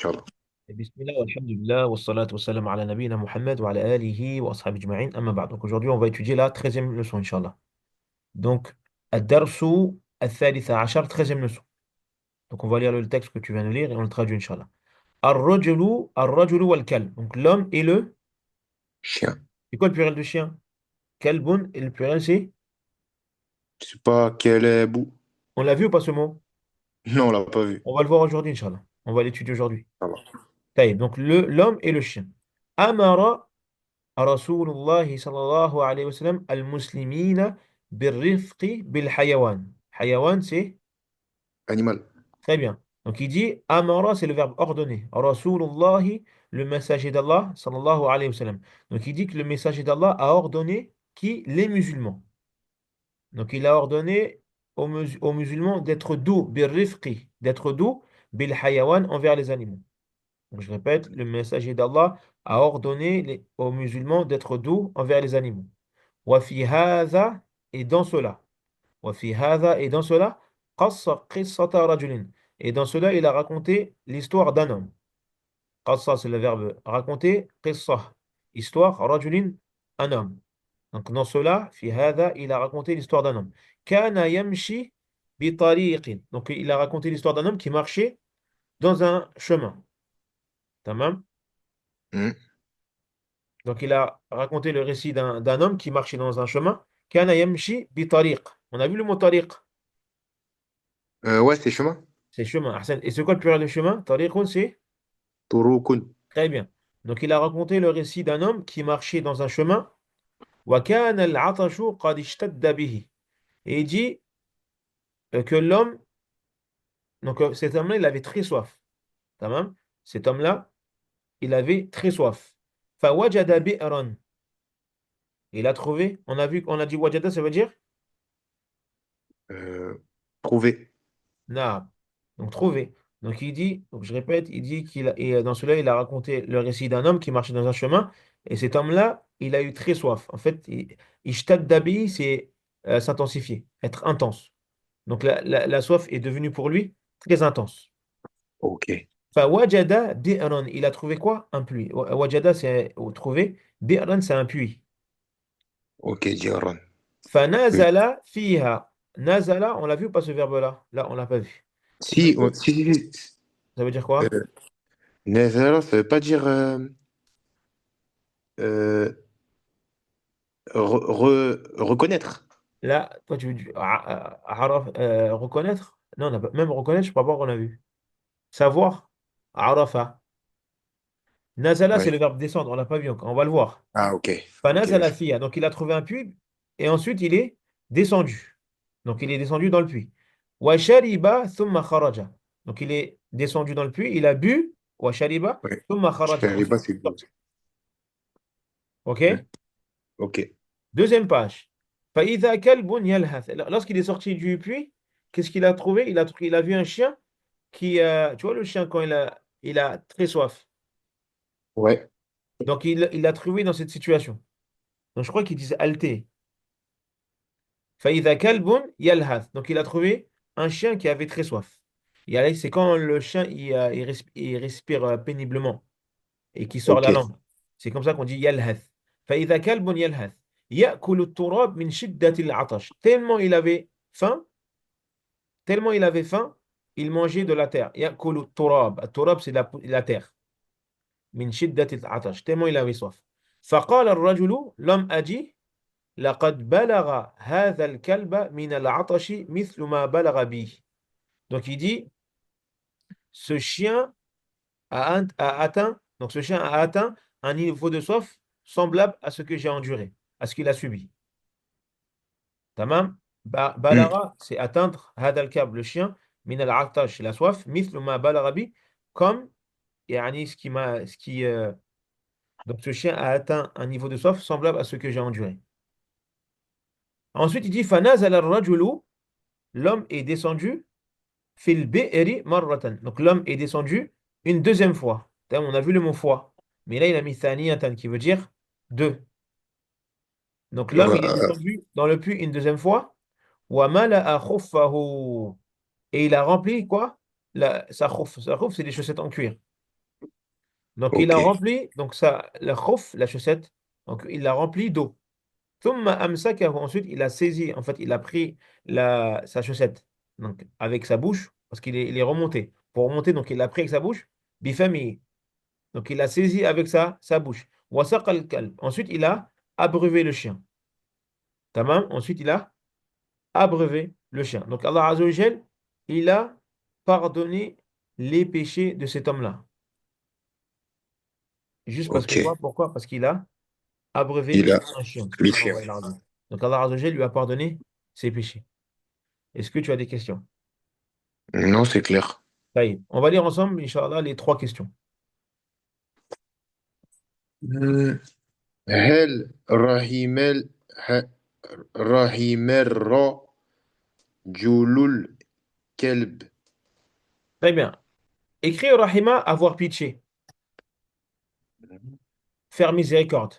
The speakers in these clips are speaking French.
Inch'Allah. Bismillah, alhamdulillah, wassalatu wassalam ala nabina Muhammad wa ala alihi wa ashabi ajma'in, amma ba'd. Donc aujourd'hui, on va étudier la 13e leçon, Inch'Allah. Donc, Ad-Darsu Al-Thalitha Ashar, 13e leçon. Donc on va lire le texte que tu viens de lire et on le traduit, Inch'Allah. Ar-rajulu wal-kalb. Donc l'homme et le. Chien. C'est quoi le pluriel de chien? Kalbun, et le pluriel c'est. Je sais pas quel est bout. On l'a vu ou pas ce mot? Non, on l'a pas vu. On va le voir aujourd'hui, Inch'Allah. On va l'étudier aujourd'hui. Ça va. Taïb. Donc l'homme et le chien. Amara رسول الله صلى الله عليه وسلم المسلمين بالرفق بالحيوان. حيوان, c'est Animal. très bien. Donc il dit Amara, c'est le verbe ordonner. Rasulullahi, le messager d'Allah, sallallahu alayhi wa sallam. Donc il dit que le messager d'Allah a ordonné qui? Les musulmans. Donc il a ordonné aux musulmans d'être doux, birrifqi, d'être doux, bil hayawan, envers les animaux. Donc je répète, le messager d'Allah a ordonné aux musulmans d'être doux envers les animaux. وفي هذا, et dans cela. وفي هذا, et dans cela. قص قصة رجل. Et dans cela, il a raconté l'histoire d'un homme. قص, c'est le verbe raconter. قصة, histoire. رجل, un homme. Donc dans cela, في هذا, il a raconté l'histoire d'un homme. كان يمشي بطريق. Donc il a raconté l'histoire d'un homme qui marchait dans un chemin. Tamam. Hmm. Donc il a raconté le récit d'un homme qui marchait dans un chemin. كان يمشي بطريق. On a vu le mot tariq. Ouais, c'est chemin. C'est chemin. Ahsan. Et c'est quoi le pluriel de chemin? Tariqun, c'est Turukun. très bien. Donc il a raconté le récit d'un homme qui marchait dans un chemin. وَكَانَ الْعَطَشُ قَدْ اشْتَدَّ بِهِ. Et il dit que l'homme, donc cet homme-là, il avait très soif. Tamam. Cet homme-là, il avait très soif. فَوَجَدَ بِئْرًا. Il a trouvé, on a dit wajada, ça veut dire Trouver. na. Donc trouver. Donc il dit, donc je répète, il dit et dans cela, il a raconté le récit d'un homme qui marchait dans un chemin, et cet homme-là, il a eu très soif. En fait, ishtad dabi, c'est s'intensifier, être intense. Donc la soif est devenue pour lui très intense. Ok. Fawajada bi'ran, il a trouvé quoi? Un puits. Wajada, c'est trouver. Bi'ran, c'est un puits. Ok, Jaron. Oui. Fanazala fiha. Nazala, on l'a vu ou pas ce verbe-là? Là, on l'a pas vu. Si, si. Ça veut dire quoi? Euh, Nezara, ça veut pas dire euh, reconnaître. Là, toi, tu veux reconnaître? Non, même reconnaître, je ne crois pas qu'on a vu. Savoir, arafa. Nazala, c'est Ouais. le verbe descendre, on ne l'a pas vu encore, on va le voir. Ah, ok. Ok, Fanazala vas-y. fiha. Donc, il a trouvé un puits et ensuite, il est descendu. Donc, il est descendu dans le puits. Wa shariba thumma kharaja. Donc, il est descendu dans le puits, il a bu. Wa shariba Ouais. thumma Je kharaja. savais pas, Ensuite, il c'est est bon. sorti. OK? Hmm. Ok. Deuxième page. فإذا كلب يلهث. Lorsqu'il est sorti du puits, qu'est-ce qu'il a trouvé? Il a vu un chien qui, tu vois le chien quand il a très soif. Ouais. Donc il l'a trouvé dans cette situation. Donc je crois qu'il disait halté. فإذا كلب يلهث. Donc il a trouvé un chien qui avait très soif. C'est quand le chien il respire péniblement et qui sort Ok. la langue. C'est comme ça qu'on dit يلهث. فإذا كلب يلهث يأكل التراب من شدة العطش. Tellement il avait faim, il mangeait de la terre. يأكل التراب. التراب c'est la terre. من شدة العطش. Tellement il avait soif. فقال الرجل, l'homme a dit لقد بلغ هذا الكلب من العطش مثل ما بلغ بي. Donc il dit ce chien ce chien a atteint un niveau de soif semblable à ce que j'ai enduré, à ce qu'il a subi. Tamam. Hmm. Balara, c'est atteindre هذا الكلب, le chien, من العطش, la soif, مثل ما بلغ بي, comme يعني donc ce chien a atteint un niveau de soif semblable à ce que j'ai enduré. Ensuite, il dit فنزل الرجل, l'homme est descendu في البئر مرة. Donc l'homme est descendu une deuxième fois. On a vu le mot fois, mais là il a mis ثانية qui veut dire deux. Donc l'homme il est Euh, descendu dans le puits une deuxième fois. وملأ خفه. Et il a rempli quoi? Sa khouf, c'est des chaussettes en cuir. Donc il a Ok. rempli, donc ça, la khouf, la chaussette, donc il l'a rempli d'eau. Thumma amsakahu, ensuite il a saisi, en fait il a pris sa chaussette, donc avec sa bouche, parce il est remonté. Pour remonter, donc il l'a pris avec sa bouche, bifami. Donc il a saisi avec sa bouche. Wasaqa al-kalb. Ensuite il a abreuvé le chien. Tamam. Ensuite il a abreuvé le chien. Donc Allah Azza wa Jal, il a pardonné les péchés de cet homme-là. Juste parce que Ok. quoi? Pourquoi? Parce qu'il a abreuvé Il a un chien. le chien. Subhanallah al-azim. Donc Allah Azza wa Jal lui a pardonné ses péchés. Est-ce que tu as des questions? Non, c'est clair. Taïb. On va lire ensemble, Inch'Allah, les trois questions. Hmm. هل ه- رحم الرجل الكلب. Très bien. Écris Rahima, avoir pitié, faire miséricorde.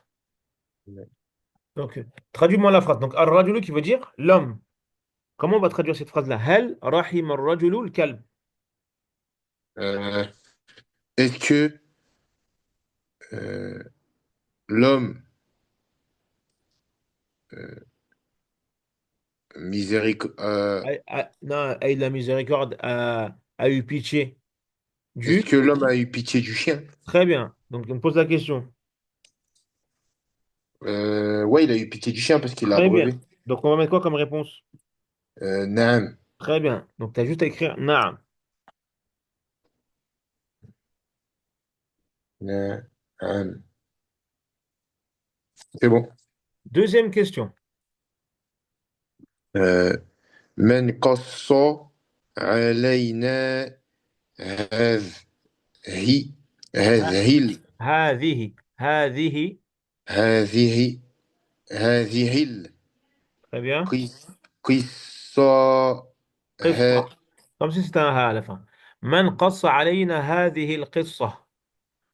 Donc, traduis-moi la phrase. Donc, ar-rajulu qui veut dire l'homme. Comment on va traduire cette phrase-là? Hal rahim ar-rajulu al-kalb. Euh, est-ce que euh, l'homme Non, aïe, la miséricorde a eu pitié est-ce du. que l'homme a eu pitié du chien? Très bien. Donc, on me pose la question. Ouais, il a eu pitié du chien parce qu'il l'a Très bien. abreuvé. Donc, on va mettre quoi comme réponse? Naam. Très bien. Donc, tu as juste à écrire Naam. Naam. C'est bon. Deuxième question. Euh, من قص علينا هذه Ha- هذه هذه. هذه هذه Très bien. القصة. قصة. comme si c'était un ha à la fin. من قص علينا هذه القصة.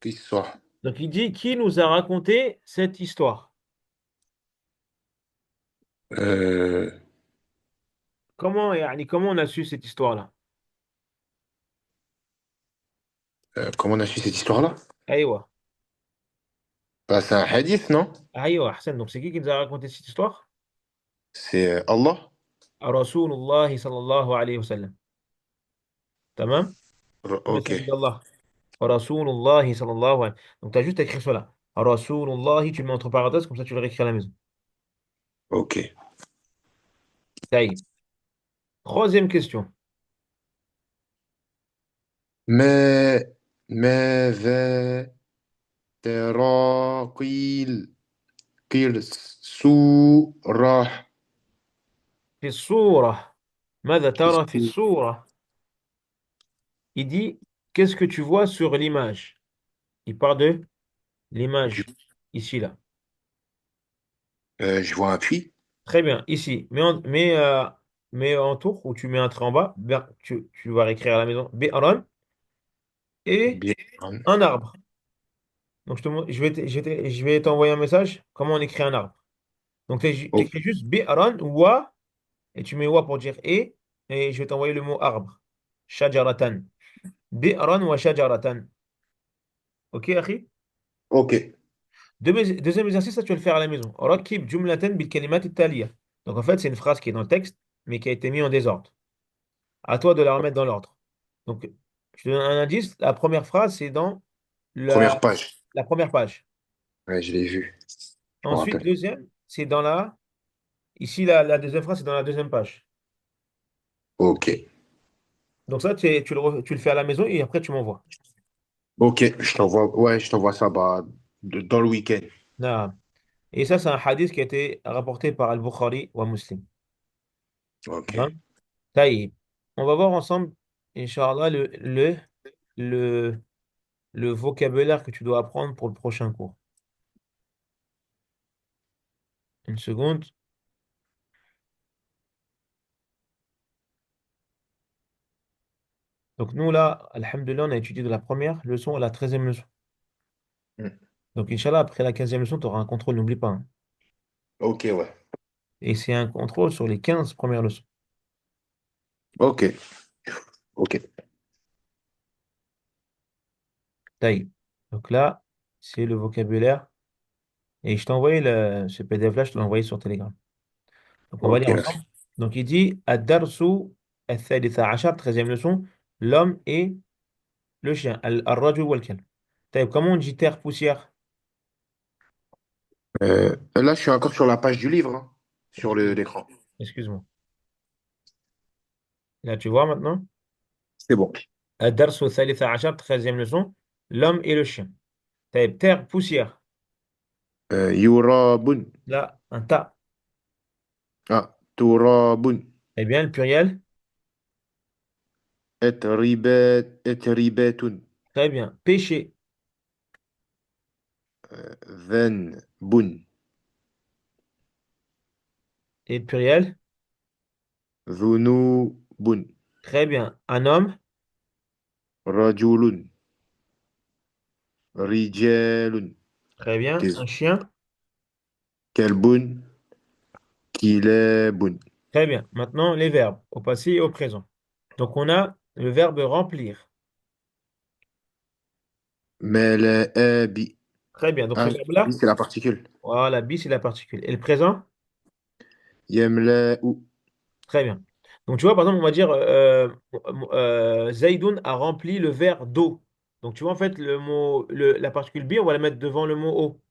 قصة. Donc, il dit qui nous a raconté cette histoire? Euh, Comment, يعني, comment on a su cette histoire-là? comment on a su cette histoire-là? Aïwa. Bah, c'est un hadith, non? Aïwa, Hassan. Donc, c'est qui nous a raconté cette histoire? C'est Allah? Rasulullah sallallahu alayhi wa sallam. Tamam? Le Ok, message d'Allah. Rasulullah sallallahu alayhi. Donc, tu as juste à écrire cela. Rasulullah, tu le mets entre parenthèses, comme ça tu le réécris à la maison. ok. Taïb. Troisième question. ما ماذا ترى قيل سورة. في الصورة. ماذا ترى في Qu'est-ce الصورة? Il dit, qu'est-ce que tu vois sur l'image? Il parle de je, l'image. Ici, là. je vois un puits. Très bien. Ici. Mets en tour ou tu mets un trait en bas. Tu vas réécrire à la maison. Bi'ran et Bien. un arbre. Donc, je vais t'envoyer un message. Comment on écrit un arbre? Donc, tu Oh, écris juste bi'ran wa et tu mets wa pour dire et je vais t'envoyer le mot arbre. Shajaratan. Bi'ran wa shajaratan. Ok, Akhi? ok, Deuxième exercice, ça tu vas le faire à la maison. Rakib jumlatan bil kalimat taliya. Donc, en fait, c'est une phrase qui est dans le texte, mais qui a été mise en désordre. À toi de la remettre dans l'ordre. Donc, je te donne un indice. La première phrase, c'est dans la, première page. la première page. Ouais, je l'ai vu, je me Ensuite, rappelle. deuxième, c'est dans la. Ici, la deuxième phrase, c'est dans la deuxième page. Ok, Donc, ça, tu le fais à la maison et après, tu m'envoies. ok, je t'envoie ça bah, dans le week-end. Naam. Et ça, c'est un hadith qui a été rapporté par Al-Bukhari ou Muslim. Ok, Hein. Taïb. On va voir ensemble, Inch'Allah, le, le vocabulaire que tu dois apprendre pour le prochain cours. Une seconde. Donc, nous, là, Alhamdulillah, on a étudié de la première leçon à la 13e leçon. hmm. Donc, Inch'Allah, après la 15e leçon, tu auras un contrôle, n'oublie pas. Hein. Ok, ouais. Et c'est un contrôle sur les 15 premières leçons. Ok, ok. Taïb. Donc là, c'est le vocabulaire. Et je t'ai envoyé ce PDF-là, je te l'ai envoyé sur Telegram. Donc on va Ok, lire merci. ensemble. Donc il dit Ad-darsu al-thalitha ashar, 13e leçon, l'homme et le chien. Al-rajul wal-kalb. Taïb, comment on dit terre, poussière? Là, je suis encore sur la page du livre, hein, sur Excuse- l'écran. Excuse-moi. Là, tu vois maintenant? C'est bon. Ad-darsu al-thalitha ashar, 13e leçon, l'homme et le chien. Taïb, terre, poussière. Yurabun. Là, un tas. Ah, turabun. Eh bien, le pluriel? Etribetun. Très bien. Péché. Dhanbun. Et le pluriel? Dhunubun. Très bien. Un homme? Rajulun. Rijalun. Très bien. Un Désolé. chien? Kelbun. Kilebun. Très bien. Maintenant, les verbes, au passé et au présent. Donc, on a le verbe remplir. Melaabi. Très bien. Donc, ce Ah, bi, verbe-là, c'est la particule. voilà, bis, c'est la particule. Et le présent? Yemla'u. Très bien. Donc, tu vois, par exemple, on va dire Zaïdoun a rempli le verre d'eau. Donc, tu vois, en fait, la particule bi, on va la mettre devant le mot eau.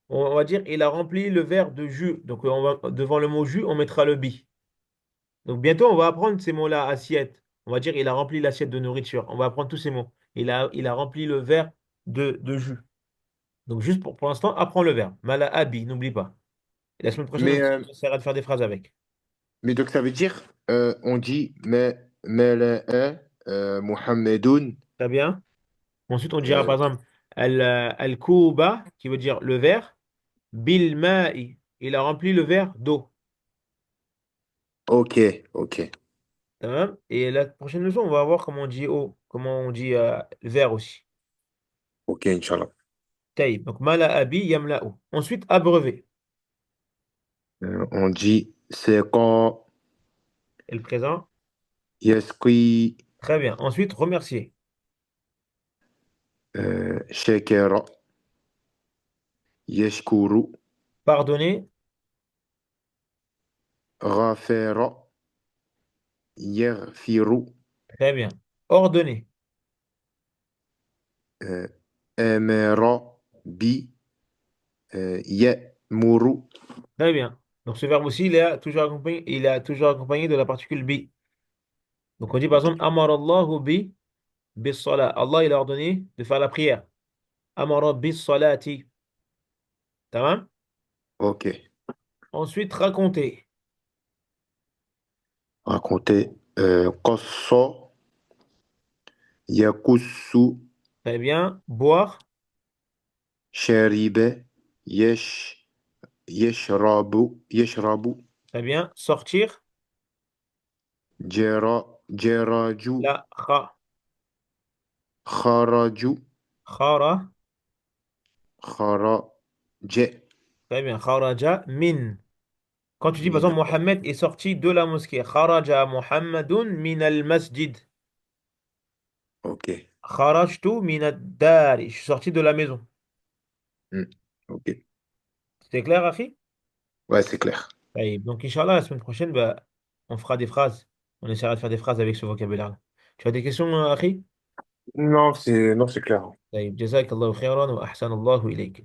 On va dire il a rempli le verre de jus. Donc, devant le mot jus, on mettra le bi. Donc, bientôt, on va apprendre ces mots-là, assiette. On va dire il a rempli l'assiette de nourriture. On va apprendre tous ces mots. Il a rempli le verre de jus. Donc, juste pour l'instant, apprends le verbe. Mala abi, n'oublie pas. Et la semaine prochaine, Mais, on essaiera de faire des phrases avec. mais donc ça veut dire, on dit Mela'a, Muhammadun. Très bien. Ensuite, on dira euh, par exemple al-kuba, qui veut dire le verre. Bil ma'i. Il a rempli le verre d'eau. ok, ok, Tamam. Et la prochaine leçon, on va voir comment on dit eau, comment on dit verre aussi. ok, Inch'Allah. Taïb. Donc, mala abi yamla'u. Ensuite, abreuver. On dit c'est quand Et le présent. Yaskri Très bien. Ensuite, remercier. Shakira Yashkuru Pardonner. Ghafara Yaghfiru Très bien. Ordonner. euh, Amara Bi Ya'muru. Très bien. Donc, ce verbe aussi, il est toujours accompagné de la particule bi. Donc, on dit par exemple, Amar Allahu bis salat. Allah, il a ordonné de faire la prière. Amara bis salati. Tamam. Ok, Ensuite, raconter. raconter Qassa Yakussu Très bien. Boire. Shariba Yashrabu Très bien. Sortir. Jaraju La kha. Kharaju Khara. Kharaja Très bien. Kharaja min. Quand tu dis par Mina. exemple Mohammed est sorti de la mosquée. Kharaja Muhammadun min al-masjid. Ok. Kharajtu min ad-dari. Je suis sorti de la maison. Hmm. Ok. C'est clair, Akhi? Ouais, c'est clair. Taïb. Donc, Inch'Allah, la semaine prochaine, bah, on fera des phrases. On essaiera de faire des phrases avec ce vocabulaire-là. Tu as des questions, Akhi? Non, c'est clair. طيب جزاك الله خيرا وأحسن الله إليك